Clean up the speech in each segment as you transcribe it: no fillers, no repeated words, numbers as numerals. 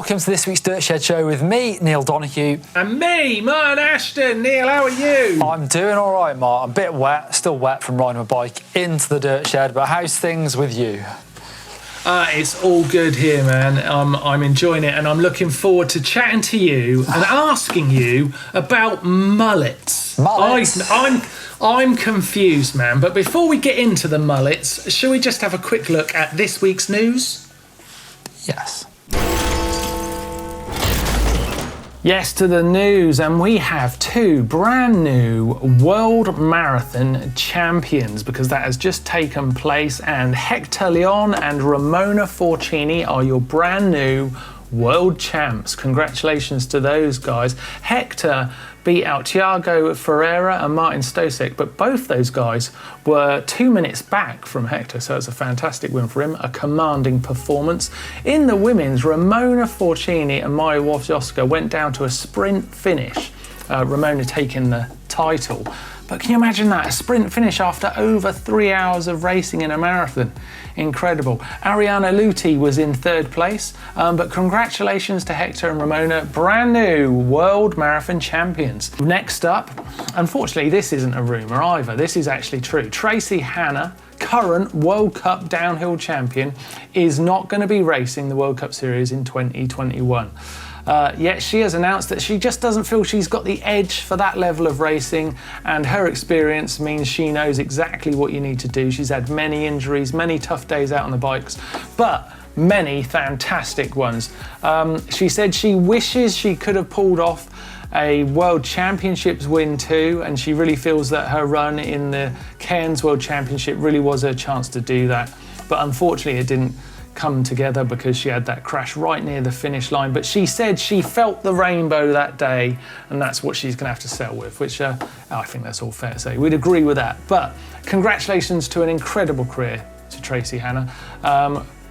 Welcome to this week's Dirt Shed Show with me, Neil Donoghue. And me, Martin Ashton. Neil, how are you? I'm doing all right, Mark. I'm a bit wet, still wet from riding my bike into the dirt shed, but how's things with you? It's all good here, man. I'm enjoying it, and I'm looking forward to chatting to you and asking you about mullets. Mullets? I'm confused, man. But before we get into the mullets, shall we just have a quick look at this week's news? Yes. Yes, to the news, and we have two brand new World Marathon champions because that has just taken place, and Hector Leon and Ramona Forcini are your brand new world champs. Congratulations to those guys. Hector beat out Thiago Ferreira and Martin Stosek, but both those guys were 2 minutes back from Hector, so it's a fantastic win for him, a commanding performance. In the women's, Ramona Forcini and Maya Wawzioska went down to a sprint finish, Ramona taking the title. But can you imagine that? A sprint finish after over 3 hours of racing in a marathon. Incredible. Ariana Luti was in third place, but congratulations to Hector and Ramona, brand new World Marathon champions. Next up, unfortunately, this isn't a rumour either. This is actually true. Tracy Hanna, current World Cup downhill champion, is not going to be racing the World Cup Series in 2021. Yet she has announced that she just doesn't feel she's got the edge for that level of racing, and her experience means she knows exactly what you need to do. She's had many injuries, many tough days out on the bikes, but many fantastic ones. She said she wishes she could have pulled off a World Championships win too, and she really feels that her run in the Cairns World Championship really was her chance to do that. But unfortunately it didn't come together because she had that crash right near the finish line. But she said she felt the rainbow that day, and that's what she's going to have to settle with, which I think that's all fair to say. We'd agree with that. But congratulations to an incredible career to Tracy Hanna.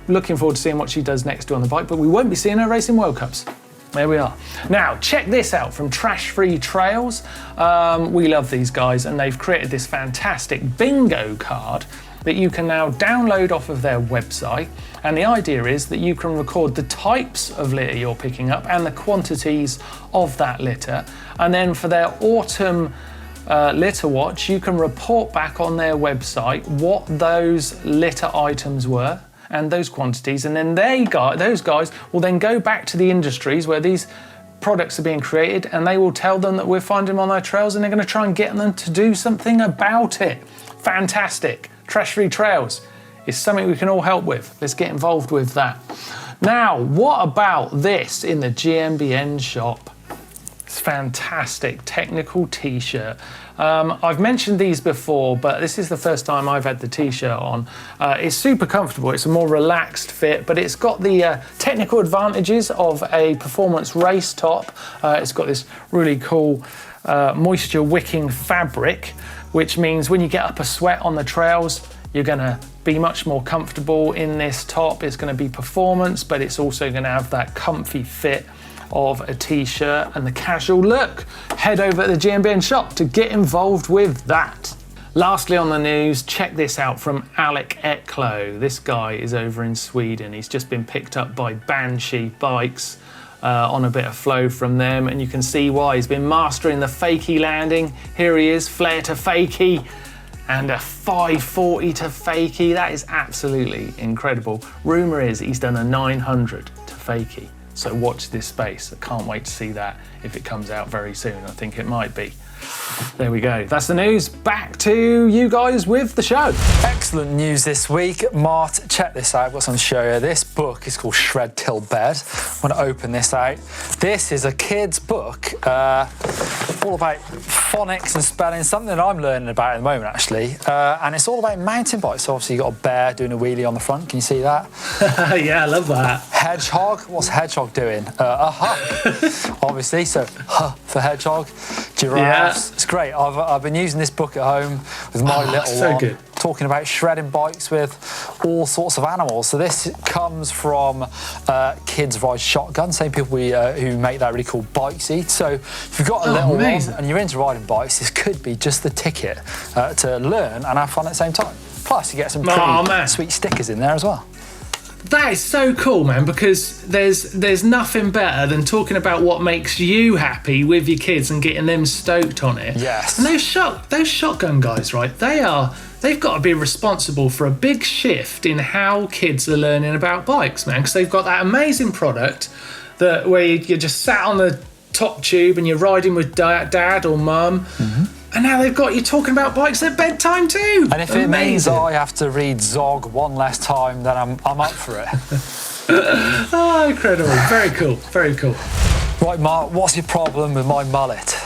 Looking forward to seeing what she does next on the bike, but we won't be seeing her racing World Cups. There we are. Now, check this out from Trash Free Trails. We love these guys, and they've created this fantastic bingo card that you can now download off of their website. And the idea is that you can record the types of litter you're picking up and the quantities of that litter. And then for their autumn litter watch, you can report back on their website what those litter items were and those quantities. And then those guys will then go back to the industries where these products are being created, and they will tell them that we're finding them on their trails, and they're going to try and get them to do something about it. Fantastic. Trash Free Trails is something we can all help with. Let's get involved with that. Now, what about this in the GMBN shop? It's fantastic technical t-shirt. I've mentioned these before, but this is the first time I've had the t-shirt on. It's super comfortable. It's a more relaxed fit, but it's got the technical advantages of a performance race top. It's got this really cool moisture wicking fabric, which means when you get up a sweat on the trails, you're gonna be much more comfortable in this top. It's gonna be performance, but it's also gonna have that comfy fit of a t-shirt and the casual look. Head over to the GMBN shop to get involved with that. Lastly on the news, check this out from Alec Eklo. This guy is over in Sweden. He's just been picked up by Banshee Bikes on a bit of flow from them, and you can see why. He's been mastering the fakie landing. Here he is, flare to fakie, and a 540 to fakie. That is absolutely incredible. Rumour is he's done a 900 to fakie. So watch this space. I can't wait to see that if it comes out very soon. I think it might be. There we go. That's the news. Back to you guys with the show. Excellent news this week. Mart, check this out. I've got something to show you. This book is called Shred Till Bed. I'm going to open this out. This is a kid's book all about phonics and spelling, something that I'm learning about at the moment, actually. And it's all about mountain bikes. So obviously you've got a bear doing a wheelie on the front. Can you see that? Yeah, I love that. Hedgehog. What's hedgehog doing? A hug, obviously. So, for hedgehog. Giraffe. Yeah. It's great. I've been using this book at home with my little one. Good. Talking about shredding bikes with all sorts of animals. So this comes from Kids Ride Shotgun, same people who make that really cool bike seat. So if you've got a little one and you're into riding bikes, this could be just the ticket to learn and have fun at the same time. Plus you get some pretty sweet stickers in there as well. That is so cool, man, because there's nothing better than talking about what makes you happy with your kids and getting them stoked on it. Yes. And those shotgun guys, right? They've got to be responsible for a big shift in how kids are learning about bikes, man, because they've got that amazing product where you're just sat on the top tube and you're riding with dad or mum. And now they've got you talking about bikes at bedtime too. And if it means I have to read Zog one less time, then I'm up for it. Oh, incredible. Very cool. Very cool. Right, Mark, what's your problem with my mullet?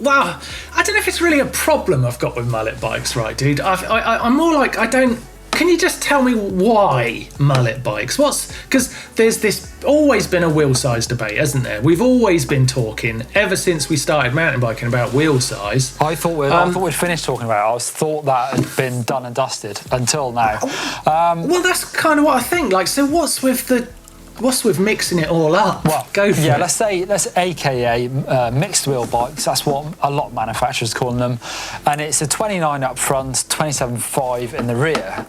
Well, I don't know if it's really a problem I've got with mullet bikes, right, dude? I'm more like, can you just tell me why mullet bikes? Because there's always been a wheel size debate, hasn't there? We've always been talking ever since we started mountain biking about wheel size. I thought we'd finished talking about it. I thought that had been done and dusted until now. Well, that's kind of what I think. Like, so what's with mixing it all up? Well, go for it. let's AKA mixed wheel bikes. That's what a lot of manufacturers call them, and it's a 29 up front, 27.5 in the rear.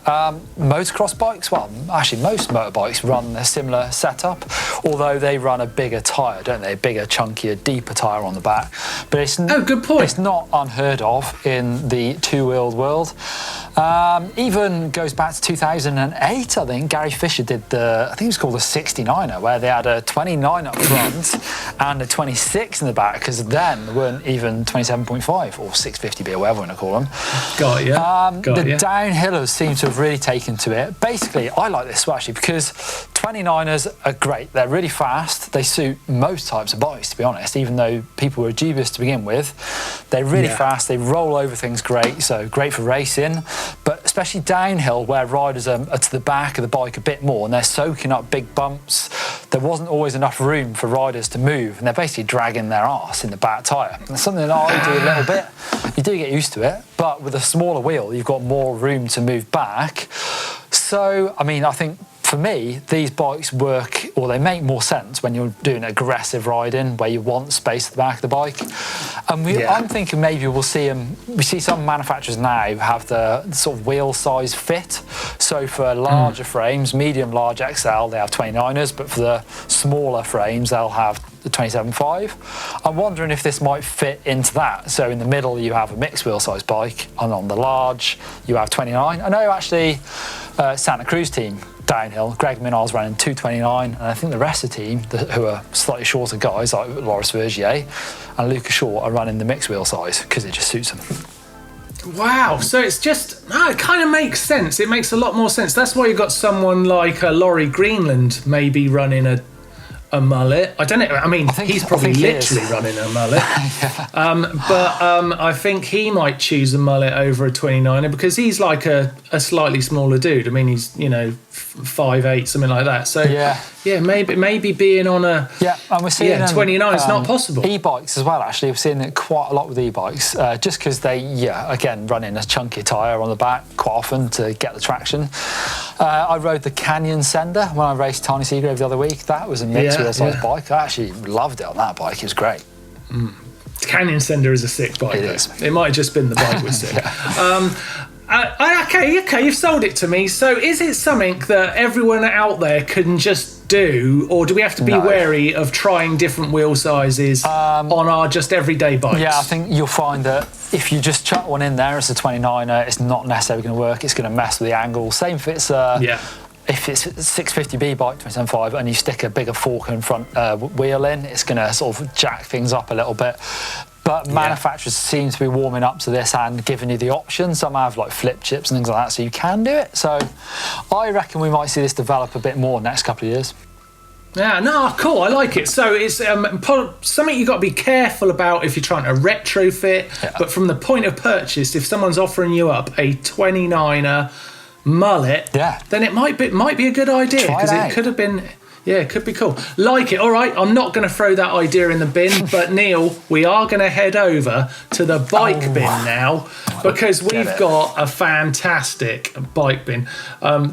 Motocross bikes, well, actually most motorbikes run a similar setup, although they run a bigger tyre, don't they? A bigger, chunkier, deeper tyre on the back. But it's good point. It's not unheard of in the two-wheeled world. Even goes back to 2008, I think. Gary Fisher did I think it was called the 69er, where they had a 29 up front and a 26 in the back, because then there weren't even 27.5 or 650B or whatever you want to call them. Got ya. The downhillers seem to have really taken to it. Basically, I like this actually because 29ers are great. They're really fast. They suit most types of bikes, to be honest, even though people were dubious to begin with. They're really fast. They roll over things great, so great for racing. But especially downhill, where riders are to the back of the bike a bit more and they're soaking up big bumps, there wasn't always enough room for riders to move, and they're basically dragging their arse in the back tyre. And something that I do a little bit. You do get used to it, but with a smaller wheel, you've got more room to move back. So, I mean, I think for me, these bikes work, or they make more sense when you're doing aggressive riding where you want space at the back of the bike. And I'm thinking maybe we see some manufacturers now have the sort of wheel size fit. So for larger frames, medium, large, XL, they have 29ers, but for the smaller frames, they'll have the 27.5. I'm wondering if this might fit into that. So in the middle, you have a mixed wheel size bike, and on the large, you have 29. I know actually Santa Cruz team downhill, Greg Minar's running 229, and I think the rest of the team, who are slightly shorter guys like Loris Vergier and Lucas Shaw, are running the mixed wheel size because it just suits them. Wow, so it's just, it kind of makes sense. It makes a lot more sense. That's why you've got someone like Laurie Greenland maybe running a mullet. I don't know. I mean, he's probably literally running a mullet. But I think he might choose a mullet over a 29er because he's like a slightly smaller dude. I mean, he's 5'8", something like that. So maybe being on a and we're seeing 29 is not possible. E-bikes as well. Actually, we're seeing it quite a lot with e-bikes, just because they again run in a chunky tyre on the back quite often to get the traction. I rode the Canyon Sender when I raced Tiny Seagrave the other week. That was a mixed wheel size bike. I actually loved it on that bike. It was great. Canyon Sender is a sick bike. It is. It might have just been the bike was sick. Okay, you've sold it to me. So is it something that everyone out there can just do, or do we have to be wary of trying different wheel sizes on our just everyday bikes? Yeah, I think you'll find that if you just chuck one in there, it's a 29er, it's not necessarily going to work. It's going to mess with the angle. Same if it's if it's a 650B bike, 27.5, and you stick a bigger fork and front wheel in, it's going to sort of jack things up a little bit. But manufacturers seem to be warming up to this and giving you the option. Some have like flip chips and things like that, so you can do it. So I reckon we might see this develop a bit more next couple of years. Yeah, no, cool. I like it. So it's something you've got to be careful about if you're trying to retrofit. Yeah. But from the point of purchase, if someone's offering you up a 29er mullet, then it might be a good idea, because it could have been. Yeah, it could be cool. Like it. All right, I'm not going to throw that idea in the bin, but Neil, we are going to head over to the bike bin now, because we've got a fantastic bike bin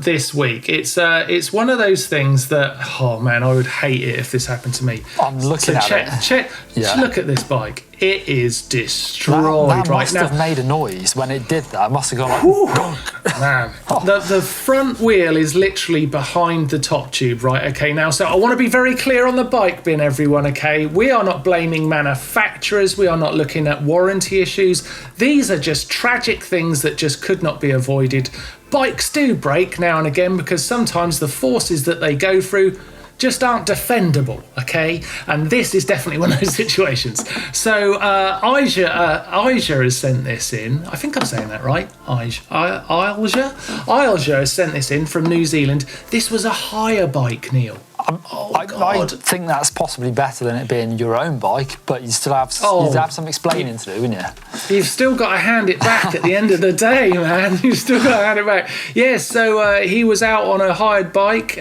this week. It's one of those things that, oh man, I would hate it if this happened to me. I'm looking at it. Look at this bike. it is destroyed that right must now. have made a noise when it did that. It must have gone like, gonk. Man, the front wheel is literally behind the top tube, right? Okay, now, so I want to be very clear on the bike bin, everyone, okay? We are not blaming manufacturers. We are not looking at warranty issues. These are just tragic things that just could not be avoided. Bikes do break now and again because sometimes the forces that they go through just aren't defendable, okay? And this is definitely one of those situations. So Ija has sent this in. I think I'm saying that right. Ija has sent this in from New Zealand. This was a hire bike, Neil. I think that's possibly better than it being your own bike, but you'd have some explaining to do, wouldn't you? You've still got to hand it back at the end of the day, man. You've still got to hand it back. Yeah, so he was out on a hired bike,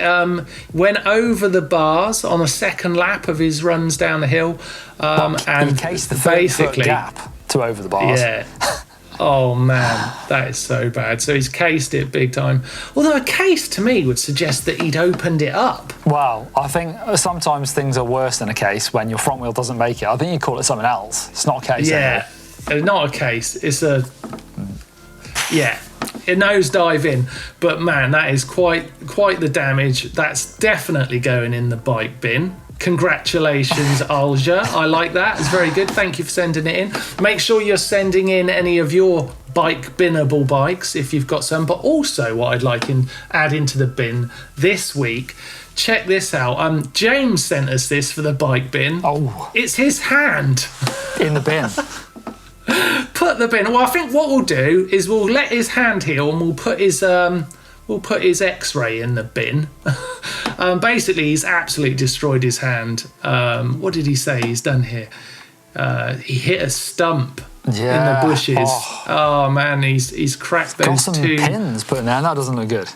went over the bars on a second lap of his runs down the hill, and he cased the 30-foot gap to over the bars. Yeah. Oh man, that is so bad. So he's cased it big time. Although a case to me would suggest that he'd opened it up. Well, I think sometimes things are worse than a case when your front wheel doesn't make it. I think you call it something else. It's not a case. Yeah, not a case. It's a it nosedive in. But man, that is quite the damage. That's definitely going in the bike bin. Congratulations, Alja. I like that. It's very good. Thank you for sending it in. Make sure you're sending in any of your bike binnable bikes if you've got some. But also what I'd like to add into the bin this week, check this out. James sent us this for the bike bin. Oh. It's his hand. In the bin. Put the bin. Well, I think what we'll do is we'll let his hand heal and we'll put his X-ray in the bin. Basically, he's absolutely destroyed his hand. What did he say he's done here? He hit a stump in the bushes. Oh man, he's cracked those got some two pins put in there. That doesn't look good.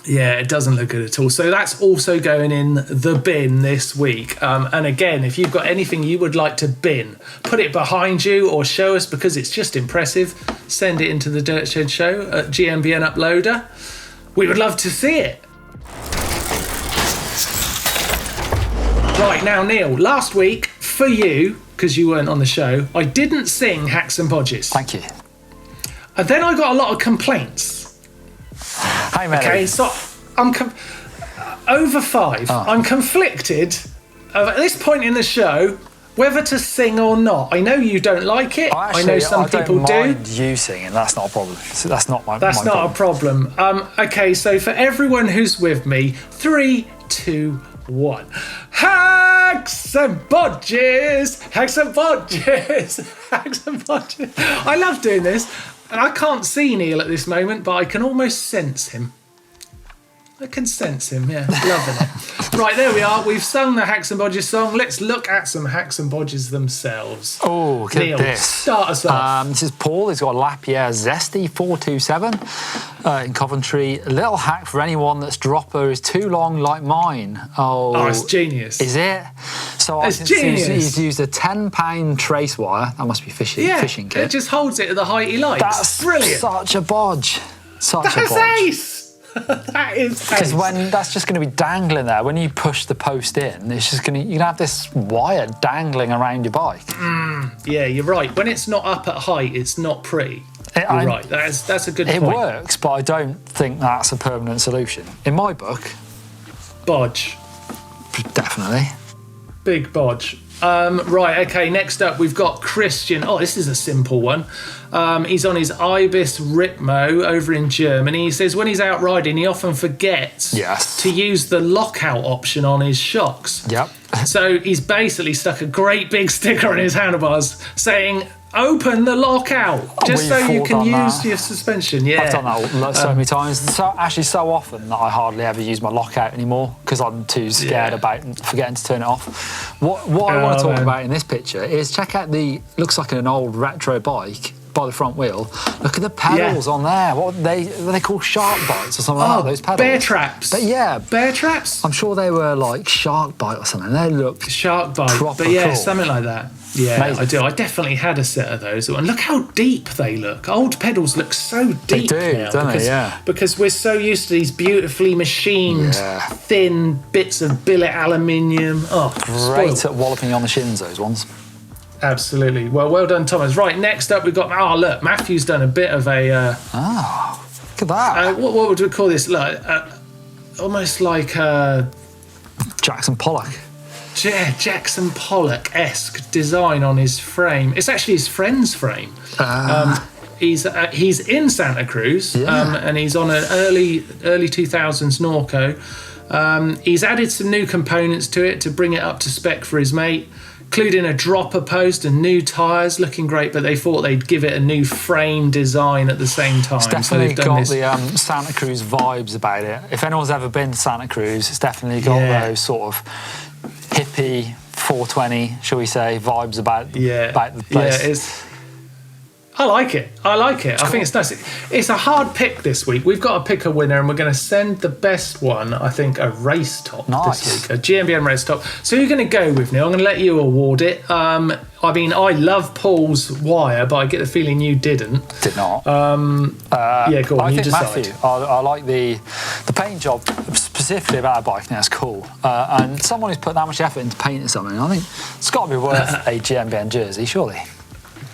Yeah, it doesn't look good at all. So that's also going in the bin this week. And again, if you've got anything you would like to bin, put it behind you or show us because it's just impressive. Send it into the Dirt Shed Show at GMBN Uploader. We would love to see it. Right, now, Neil, last week, for you, because you weren't on the show, I didn't sing Hacks and Bodges. Thank you. And then I got a lot of complaints. Hi, Melly. Okay, so I'm over 5. Oh. I'm conflicted at this point in the show whether to sing or not. I know you don't like it. Actually, I know some people do. I don't mind you singing. That's not a problem. That's not my That's my not problem. a problem. Okay, so for everyone who's with me, 3, 2, 1. Hacks and bodges! Hacks and bodges! Hacks and bodges! I love doing this. And I can't see Neil at this moment, but I can almost sense him. I can sense him, yeah. Loving it. Right, there we are. We've sung the Hacks and Bodges song. Let's look at some Hacks and Bodges themselves. Oh, look at Neil, this. Start us off. This is Paul. He's got a Lapierre Zesty 427 in Coventry. A little hack for anyone that's dropper is too long like mine. Oh, it's genius. Is it? So It's genius. He's used a 10-pound trace wire. That must be fishing kit. It just holds it at the height he likes. That's brilliant. Such a bodge. Such a That's bodge. ace. That is Because ace. when that's just going to be dangling there, when you push the post in, it's just going to, you have this wire dangling around your bike. Yeah, you're right. When it's not up at height, it's not pretty. You're right. That's a good point. It works, but I don't think that's a permanent solution. In my book, Bodge. definitely. Big bodge. Right, okay, next up we've got Christian. Oh, this is a simple one. He's on his Ibis Ritmo over in Germany. He says when he's out riding, he often forgets to use the lockout option on his shocks. Yep. So he's basically stuck a great big sticker on his handlebars saying, open the lockout, just so you can use your suspension. Yeah, I've done that so many times. So often that I hardly ever use my lockout anymore because I'm too scared about forgetting to turn it off. What I want to talk about in this picture is check out looks like an old retro bike by the front wheel. Look at the pedals on there. What are they called? Shark bites or something like that, those pedals. Bear traps. But yeah. Bear traps? I'm sure they were like shark bite or something. They look shark bite. proper But yeah, cool. something like that. Yeah, Amazing. I do. I definitely had a set of those. And look how deep they look. Old pedals look so deep now. Don't they? Yeah. Because we're so used to these beautifully machined, thin bits of billet aluminium. Oh, Great spoiled. at walloping on the shins, those ones. Absolutely. Well done, Thomas. Right, next up we've got. Oh, look, Matthew's done a bit of a. Look at that. What would we call this? Like, almost like Jackson Pollock. Jackson Pollock-esque design on his frame. It's actually his friend's frame. He's in Santa Cruz, and he's on an early 2000s Norco. He's added some new components to it to bring it up to spec for his mate, including a dropper post and new tyres, looking great, but they thought they'd give it a new frame design at the same time. It's definitely got the Santa Cruz vibes about it. If anyone's ever been to Santa Cruz, it's definitely got those sort of hippie 420, shall we say, vibes about the place. I like it. I think it's nice. It's a hard pick this week. We've got to pick a winner, and we're going to send the best one, I think, a race top this week, a GMBN race top. So who are you going to go with, Neil? I'm going to let you award it. I mean, I love Paul's wire, but I get the feeling you didn't. Did not. Go on, I think decide. Matthew, I like the paint job specifically about a bike. Now it's cool. And someone who's put that much effort into painting something, I think it's got to be worth a GMBN jersey, surely.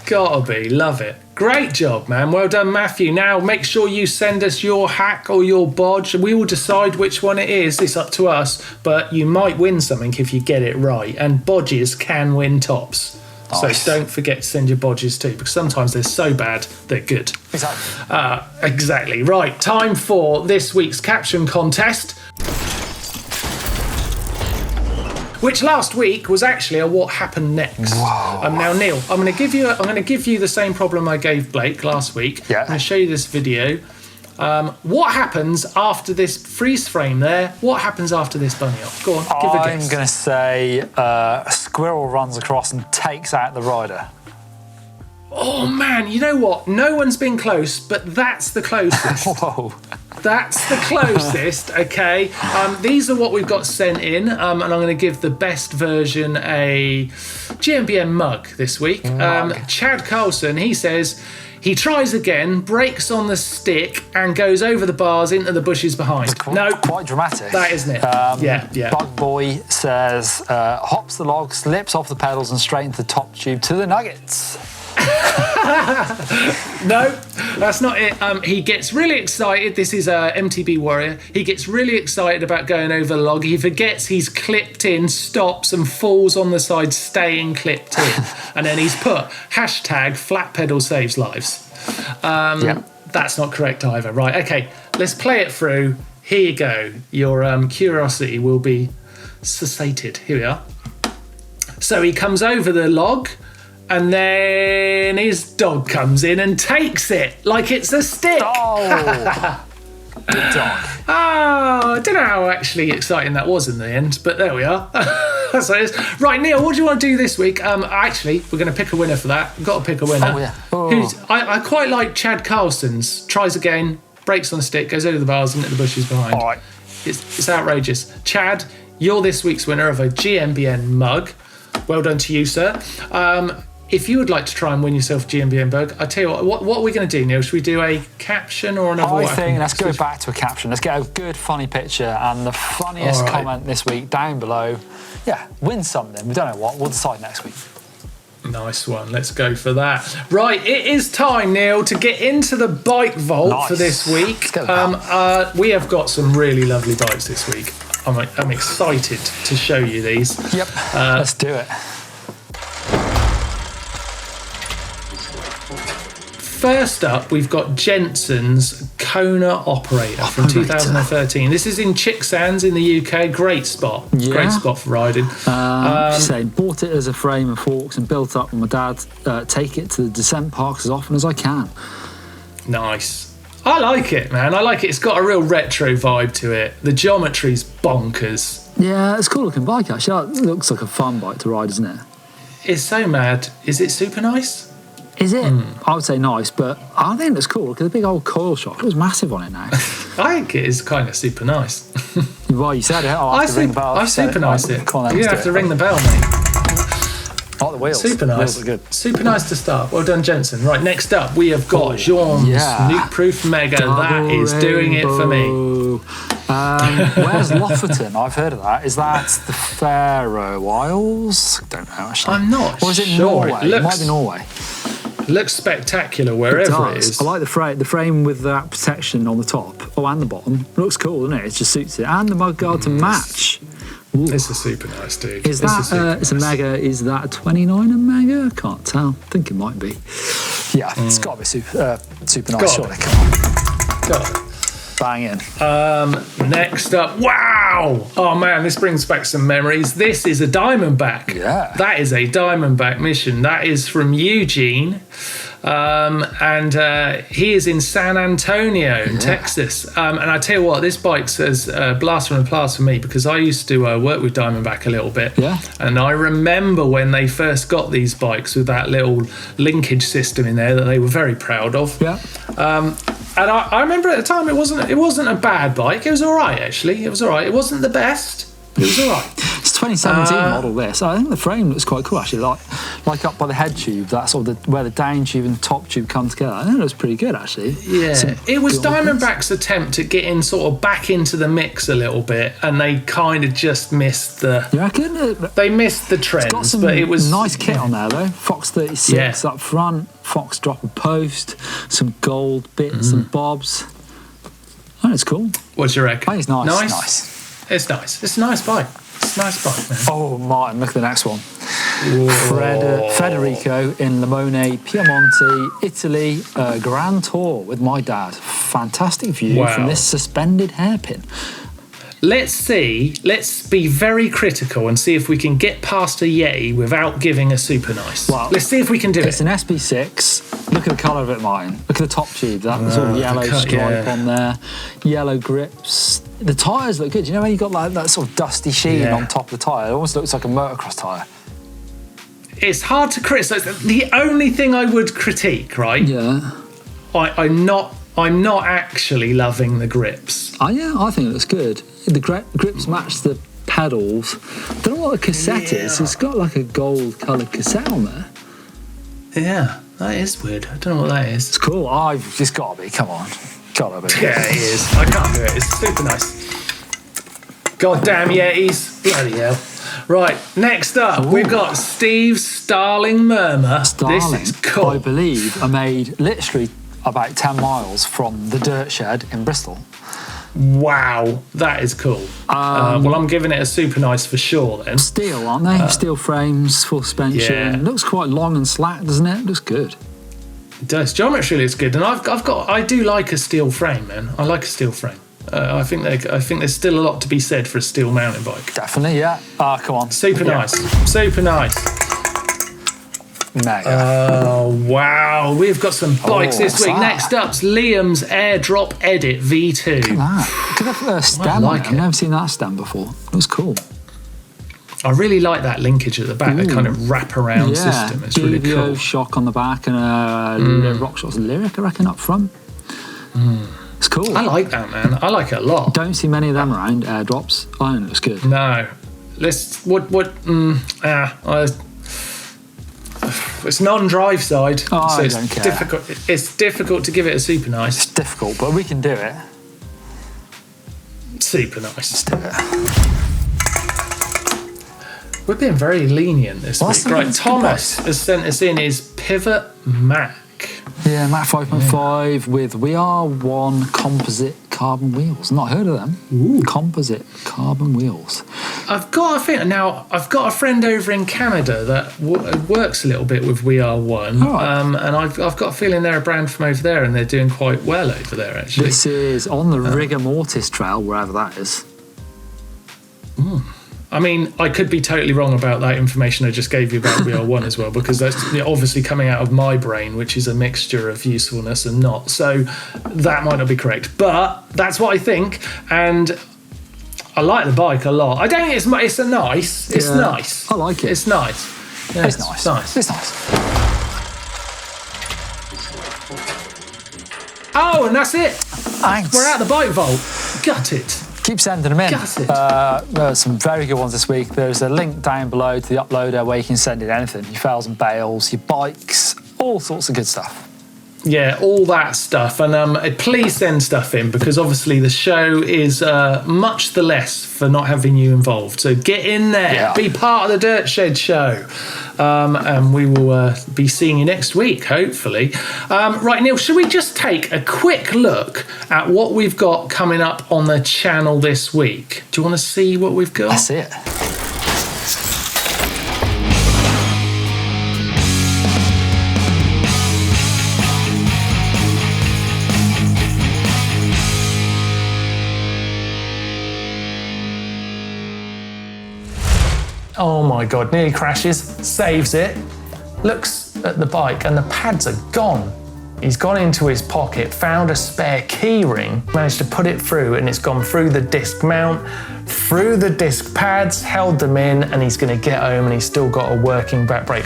Gotta be. Love it. Great job, man. Well done, Matthew. Now, make sure you send us your hack or your bodge. We will decide which one it is. It's up to us, but you might win something if you get it right. And bodges can win tops. Nice. So don't forget to send your bodges too, because sometimes they're so bad, they're good. Exactly. Exactly. Right, time for this week's Caption contest, which last week was actually a what happened next. Now, Neil, I'm going to give you the same problem I gave Blake last week. Yeah. I'm going to show you this video. What happens after this freeze frame there? What happens after this bunny up? Go on, give a guess. I'm going to say a squirrel runs across and takes out the rider. Oh man, you know what? No one's been close, but that's the closest. Whoa. That's the closest, okay? These are what we've got sent in, and I'm going to give the best version a GMBN mug this week. Chad Carlson, he says he tries again, breaks on the stick, and goes over the bars into the bushes behind. Quite dramatic. That isn't it? Yeah. Bug Boy says hops the log, slips off the pedals, and straight into the top tube to the nuggets. No, that's not it. He gets really excited. This is MTB Warrior. He gets really excited about going over the log. He forgets he's clipped in, stops, and falls on the side, staying clipped in. And then he's put hashtag flat pedal saves lives. That's not correct either. Right, okay, let's play it through. Here you go. Your curiosity will be satiated. Here we are. So he comes over the log, and then his dog comes in and takes it like it's a stick. Oh, good dog. I don't know how actually exciting that was in the end, but there we are. That's what it is. Right, Neil, what do you want to do this week? Actually, we're going to pick a winner for that. We've got to pick a winner. Oh, yeah. I quite like Chad Carlson's. Tries again, breaks on the stick, goes over the bars into the bushes behind. All right. It's outrageous. Chad, you're this week's winner of a GMBN mug. Well done to you, sir. If you would like to try and win yourself a GMBN bug, I tell you what are we going to do, Neil? Should we do a caption or another? I think let's go back to a caption. Let's get a good, funny picture, and the funniest comment this week down below. Yeah, win something. We don't know what. We'll decide next week. Nice one. Let's go for that. Right, it is time, Neil, to get into the bike vault for this week. We have got some really lovely bikes this week. I'm excited to show you these. Yep. Let's do it. First up, we've got Jensen's Kona Operator from 2013. This is in Chicksands in the UK. Great spot. Yeah. Great spot for riding. Saying, bought it as a frame and forks and built up with my dad. Take it to the descent parks as often as I can. Nice. I like it, man. I like it. It's got a real retro vibe to it. The geometry's bonkers. Yeah, it's a cool looking bike, actually. It looks like a fun bike to ride, isn't it? It's so mad. Is it super nice? Is it? I would say nice, but I think it's cool. Look at the big old coil shock. It was massive on it now. I think it is kind of super nice. Well, you said it. I've super niced it. You're going to have to ring the bell, mate. Like the wheels. Super nice. Wheels are good. Super nice to start. Well done, Jensen. Right, next up, we have got Jean's Nuke Proof Mega. That is doing it for me. Where's Lofoten? I've heard of that. Is that the Faroe Isles? I don't know, actually. I'm not Or is it sure. Norway? It might be Norway. Looks spectacular wherever it is. I like the frame with that protection on the top. Oh, and the bottom. It looks cool, doesn't it? It just suits it. And the mudguard to match. Ooh. This is super nice, dude. Is that it's a mega? Is that a 29 a mega? I can't tell. I think it might be. Yeah, it's got to be super nice. Surely, come on. Got it. Bang in. Next up, wow! Oh man, this brings back some memories. This is a Diamondback. Yeah. That is a Diamondback mission. That is from Eugene. And he is in San Antonio, in Texas. And I tell you what, this bike's as blast from the past for me because I used to work with Diamondback a little bit. Yeah. And I remember when they first got these bikes with that little linkage system in there that they were very proud of. Yeah. And I remember at the time it wasn't a bad bike. It was all right, actually. It was all right. It wasn't the best. It was all right. It's 2017 model this. I think the frame looks quite cool actually. Like up by the head tube, that's sort of where the down tube and the top tube come together. I think it looks pretty good actually. Yeah, it was Diamondback's attempt to get in sort of back into the mix a little bit, and they kind of just missed the. You reckon? They missed the trends, got some but it was nice kit on there though. Fox 36 up front, Fox dropper post, some gold bits and bobs. I think it's cool. What do you reckon? I think it's nice. Nice. It's nice. It's a nice bike. It's a nice bike, man. Oh, Martin, look at the next one. Federico in Limone, Piemonte, Italy, Grand Tour with my dad. Fantastic view from this suspended hairpin. Let's be very critical and see if we can get past a Yeti without giving a super nice. Well, let's see if we can do it. It's an SB6. Look at the colour of it, Martin. Look at the top tube. That sort of yellow stripe on there. Yellow grips. The tyres look good. You know when you got like that sort of dusty sheen on top of the tyre? It almost looks like a motocross tyre. It's hard to criticise. The only thing I would critique, right? Yeah. I'm not actually loving the grips. Oh yeah, I think it looks good. The grips match the pedals. Don't know what the cassette is. It's got like a gold coloured cassette on there. Yeah, that is weird. I don't know what that is. It's cool. I've just got to be. Come on. Gotta be. Yeah, it is. I can't do it. It's super nice. Goddamn Yetis. Bloody hell. Right, next up, we've got Steve's Starling Murmur. Starling, this is cool. I believe, are made literally about 10 miles from the Dirt Shed in Bristol. Wow, that is cool. Well, I'm giving it a super nice for sure then. Steel, aren't they? Steel frames, full suspension. Yeah. Looks quite long and slack, doesn't it? Looks good. It does. Geometry looks good, and I do like a steel frame, man. I like a steel frame. I think there's still a lot to be said for a steel mountain bike. Definitely, yeah. Come on. Super nice. Super nice. Mega. Oh, wow. We've got some bikes this week. Next up's Liam's Airdrop Edit V2. Look at that. Look at that stem. I've never seen that stem before. It was cool. I really like that linkage at the back, that kind of wraparound system. It's really cool. Shock on the back and a RockShox lyric, I reckon, up front. It's cool. I like that, man. I like it a lot. Don't see many of them around, airdrops. I think it looks good. No. It's non-drive side, so I don't care. It's difficult to give it a super nice. It's difficult, but we can do it. Super nice. Let's do it. We're being very lenient this week. Right, Thomas has sent us in his Pivot Mac. Yeah, Mac 5.5 with WeAre1 composite carbon wheels. Not heard of them. Ooh. Composite carbon wheels. I've got a friend over in Canada that works a little bit with WeAre1, and I've got a feeling they're a brand from over there, and they're doing quite well over there actually. This is on the Rigor Mortis Trail, wherever that is. I mean, I could be totally wrong about that information I just gave you about WeAre1 as well, because that's obviously coming out of my brain, which is a mixture of usefulness and not. So that might not be correct, but that's what I think, and I like the bike a lot. I don't think it's nice. It's nice. I like it. It's nice. Yeah, it's nice. It's nice. Oh, and that's it. Thanks. We're out the bike vault. Got it. Keep sending them in. Got some very good ones this week. There's a link down below to the uploader where you can send in anything. Your fails and bails, your bikes, all sorts of good stuff. Yeah, all that stuff. And please send stuff in, because obviously the show is much the less for not having you involved. So get in there, be part of the Dirt Shed show. And we will be seeing you next week, hopefully. Right, Neil, should we just take a quick look at what we've got coming up on the channel this week? Do you want to see what we've got? That's it. Oh my God, nearly crashes, saves it, looks at the bike and the pads are gone. He's gone into his pocket, found a spare key ring, managed to put it through, and it's gone through the disc mount, through the disc pads, held them in, and he's gonna get home and he's still got a working back brake.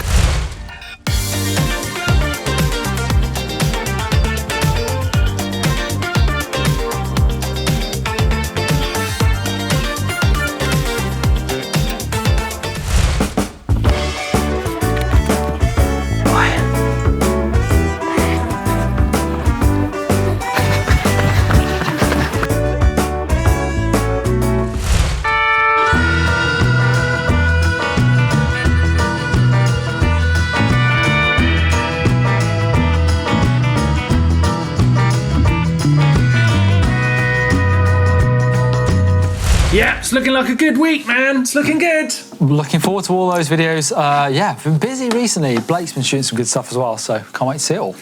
Yeah, it's looking like a good week, man. It's looking good. Looking forward to all those videos. Yeah, been busy recently. Blake's been shooting some good stuff as well, so can't wait to see it all.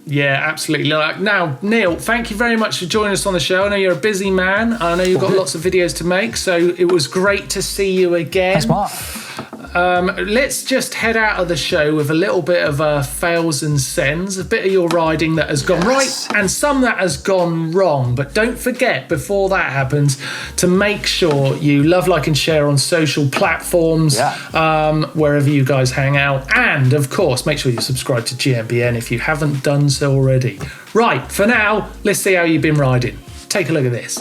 Yeah, absolutely. Now, Neil, thank you very much for joining us on the show. I know you're a busy man. I know you've got lots of videos to make, so it was great to see you again. Thanks, Mark. Let's just head out of the show with a little bit of fails and sends, a bit of your riding that has gone right and some that has gone wrong. But don't forget, before that happens, to make sure you love, like, and share on social platforms, wherever you guys hang out. And, of course, make sure you subscribe to GMBN if you haven't done so already. Right, for now, let's see how you've been riding. Take a look at this.